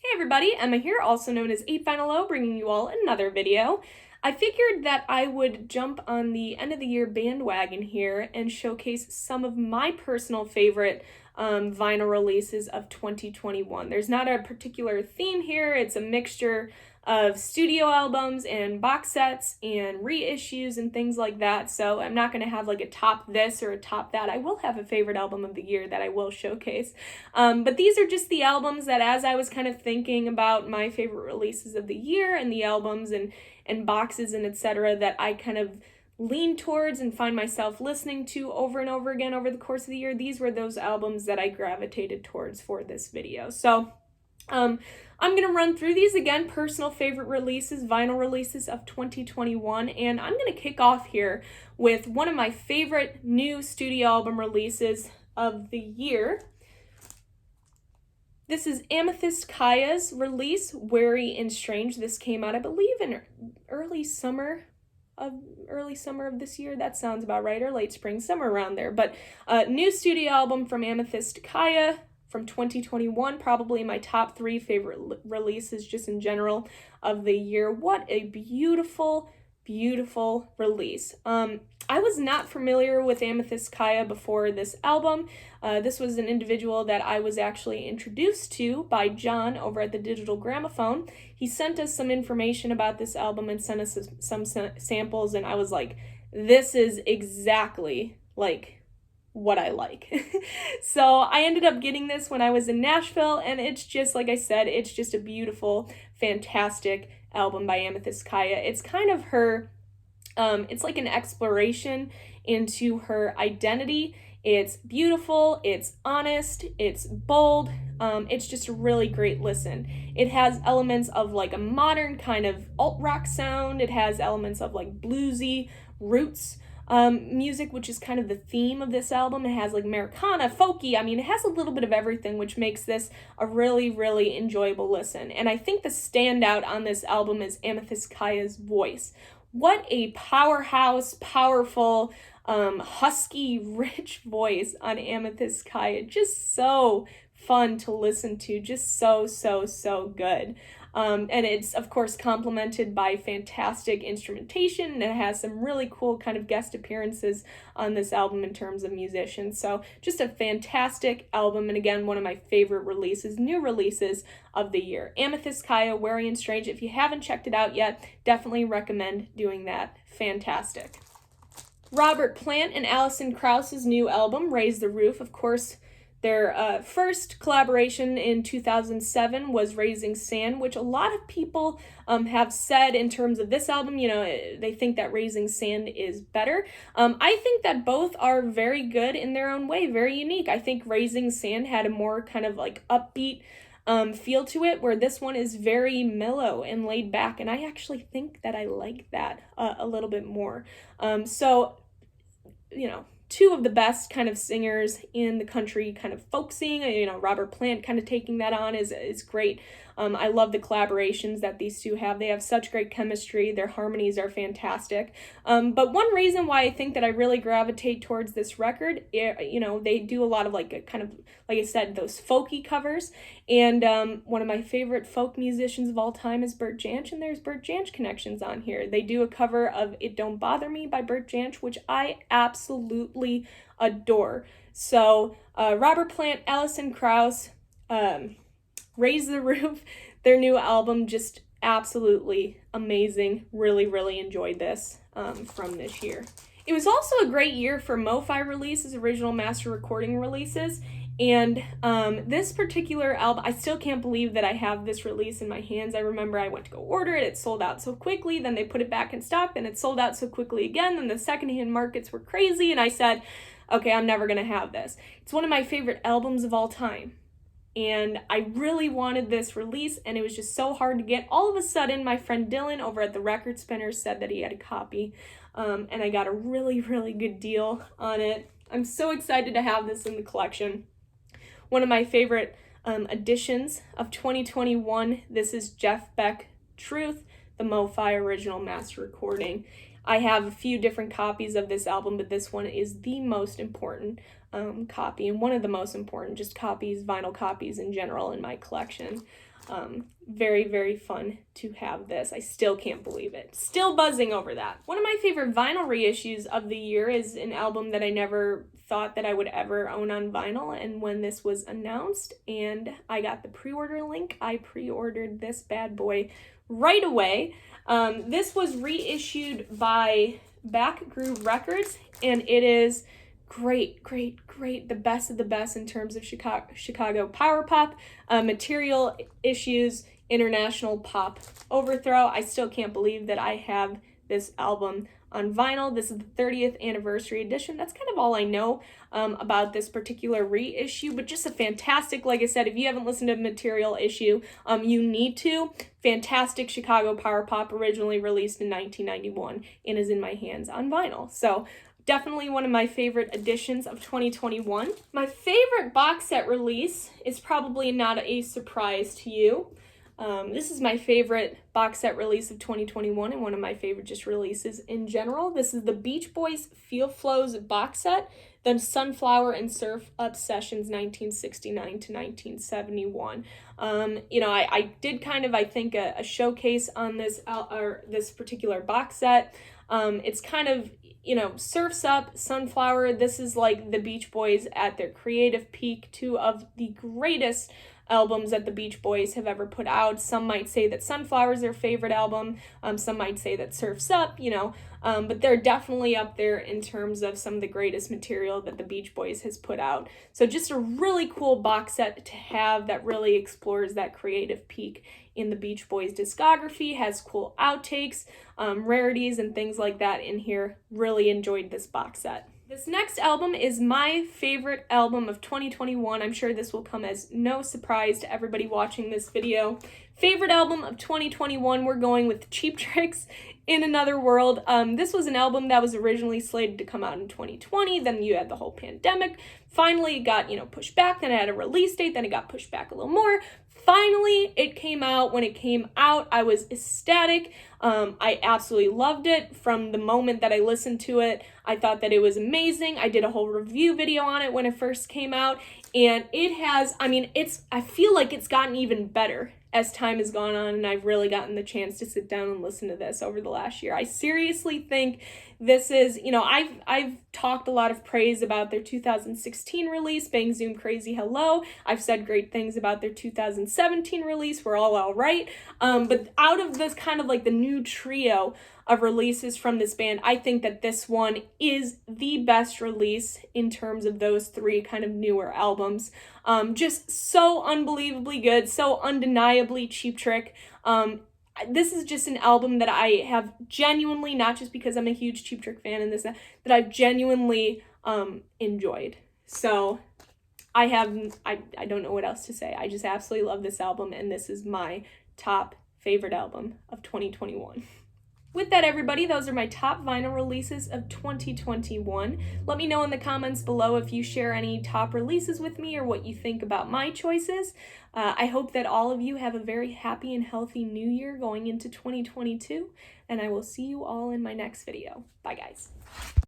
Hey everybody, Emma here, also known as 8vinyllow, bringing you all another video. I figured that I would jump on the end of the year bandwagon here and showcase some of my personal favorite vinyl releases of 2021. There's not a particular theme here, it's a mixture of studio albums and box sets and reissues and things like that. So I'm not going to have like a top this or a top that. I will have a favorite album of the year that I will showcase. But these are just the albums that, as I was kind of thinking about my favorite releases of the year and the albums and boxes and etc., that I kind of lean towards and find myself listening to over and over again over the course of the year. These were those albums that I gravitated towards for this video. So I'm going to run through these again, personal favorite releases, vinyl releases of 2021, and I'm going to kick off here with one of my favorite new studio album releases of the year. This is Amethyst Kaya's release, Wary and Strange. This came out, I believe, in early summer of this year. That sounds about right, or late spring, somewhere around there. But new studio album from Amethyst Kaya from 2021, probably my top 3 favorite releases just in general of the year. What a beautiful, beautiful release. I was not familiar with Amethyst Kaya before this album. This was an individual that I was actually introduced to by John over at the Digital Gramophone. He sent us some information about this album and sent us some samples, and I was like, this is exactly like what I like. So I ended up getting this when I was in Nashville, and it's just, like I said, it's just a beautiful, fantastic album by Amethyst Kaya. It's kind of her, it's like an exploration into her identity. It's beautiful, it's honest, it's bold, it's just a really great listen. It has elements of like a modern kind of alt-rock sound, it has elements of like bluesy roots music, which is kind of the theme of this album. It has like Americana, folky, I mean, it has a little bit of everything, which makes this a really, really enjoyable listen. And I think the standout on this album is Amethyst Kaya's voice. What a powerhouse, powerful, husky, rich voice on Amethyst Kaya. Just so fun to listen to, just so good. And it's, of course, complemented by fantastic instrumentation, and it has some really cool kind of guest appearances on this album in terms of musicians. So just a fantastic album, and again, one of my favorite releases, new releases of the year. Amethyst Kaya, Wary and Strange. If you haven't checked it out yet, definitely recommend doing that. Fantastic. Robert Plant and Alison Krauss's new album, Raise the Roof. Of course, their first collaboration in 2007 was Raising Sand, which a lot of people have said in terms of this album, you know, they think that Raising Sand is better. I think that both are very good in their own way, very unique. I think Raising Sand had a more kind of like upbeat feel to it, where this one is very mellow and laid back, and I actually think that I like that a little bit more. So, you know, 2 of the best kind of singers in the country, kind of folk singing, you know, Robert Plant kind of taking that on is great. I love the collaborations that these 2 have. They have such great chemistry. Their harmonies are fantastic. But one reason why I think that I really gravitate towards this record, you know, they do a lot of like a kind of, like I said, those folky covers. And one of my favorite folk musicians of all time is Bert Jansch, and there's Bert Jansch connections on here. They do a cover of It Don't Bother Me by Bert Jansch, which I absolutely adore. So Robert Plant, Alison Krauss, Raise the Roof, their new album, just absolutely amazing. Really, really enjoyed this from this year. It was also a great year for Mo-Fi releases, original master recording releases. And this particular album, I still can't believe that I have this release in my hands. I remember I went to go order it, it sold out so quickly, then they put it back in stock, then it sold out so quickly again, then the secondhand markets were crazy, and I said, okay, I'm never gonna have this. It's one of my favorite albums of all time, and I really wanted this release, and it was just so hard to get. All of a sudden, my friend Dylan over at the Record Spinners said that he had a copy, and I got a really, really good deal on it. I'm so excited to have this in the collection. One of my favorite additions of 2021, this is Jeff Beck Truth, the Mo-Fi original master recording. I have a few different copies of this album, but this one is the most important copy, and one of the most important just copies, vinyl copies in general in my collection. Very, very fun to have this. I still can't believe it. Still buzzing over that. One of my favorite vinyl reissues of the year is an album that I never thought that I would ever own on vinyl, and when this was announced and I got the pre-order link, I pre-ordered this bad boy right away. This was reissued by Back Groove Records, and it is great, the best of the best in terms of Chicago power pop, material issues, international pop overthrow. I still can't believe that I have this album on vinyl. This is the 30th anniversary edition. That's kind of all I know about this particular reissue, but just a fantastic, like I said, if you haven't listened to Material issue, you need to. Fantastic Chicago power pop, originally released in 1991 and is in my hands on vinyl. So definitely one of my favorite editions of 2021. My favorite box set release is probably not a surprise to you. This is my favorite box set release of 2021 and one of my favorite just releases in general. This is the Beach Boys Feel Flows box set, the Sunflower and Surf Up Sessions 1969 to 1971. I did kind of, I think, a showcase on this particular box set. It's kind of, Surf's Up, Sunflower. This is like the Beach Boys at their creative peak, two of the greatest albums that the Beach Boys have ever put out. Some might say that Sunflower is their favorite album. Some might say that Surf's Up, but they're definitely up there in terms of some of the greatest material that the Beach Boys has put out. So just a really cool box set to have that really explores that creative peak in the Beach Boys discography, has cool outtakes, rarities, and things like that in here. Really enjoyed this box set. This next album is my favorite album of 2021. I'm sure this will come as no surprise to everybody watching this video. Favorite album of 2021, we're going with Cheap Trick's In Another World. This was an album that was originally slated to come out in 2020. Then you had the whole pandemic. Finally, it got, pushed back. Then it had a release date. Then it got pushed back a little more. Finally, it came out. When it came out, I was ecstatic. I absolutely loved it from the moment that I listened to it. I thought that it was amazing. I did a whole review video on it when it first came out, and it has, I feel like it's gotten even better as time has gone on, and I've really gotten the chance to sit down and listen to this over the last year. I seriously think this is, I've talked a lot of praise about their 2016 release, Bang Zoom Crazy Hello. I've said great things about their 2017 release, We're All Right. But out of this kind of like the new trio of releases from this band, I think that this one is the best release in terms of those three kind of newer albums. Just so unbelievably good, so undeniably Cheap Trick. This is just an album that I have genuinely, not just because I'm a huge Cheap Trick fan and that I've genuinely enjoyed. So I don't know what else to say. I just absolutely love this album, and this is my top favorite album of 2021. With that, everybody, those are my top vinyl releases of 2021. Let me know in the comments below if you share any top releases with me or what you think about my choices. I hope that all of you have a very happy and healthy new year going into 2022, and I will see you all in my next video. Bye, guys.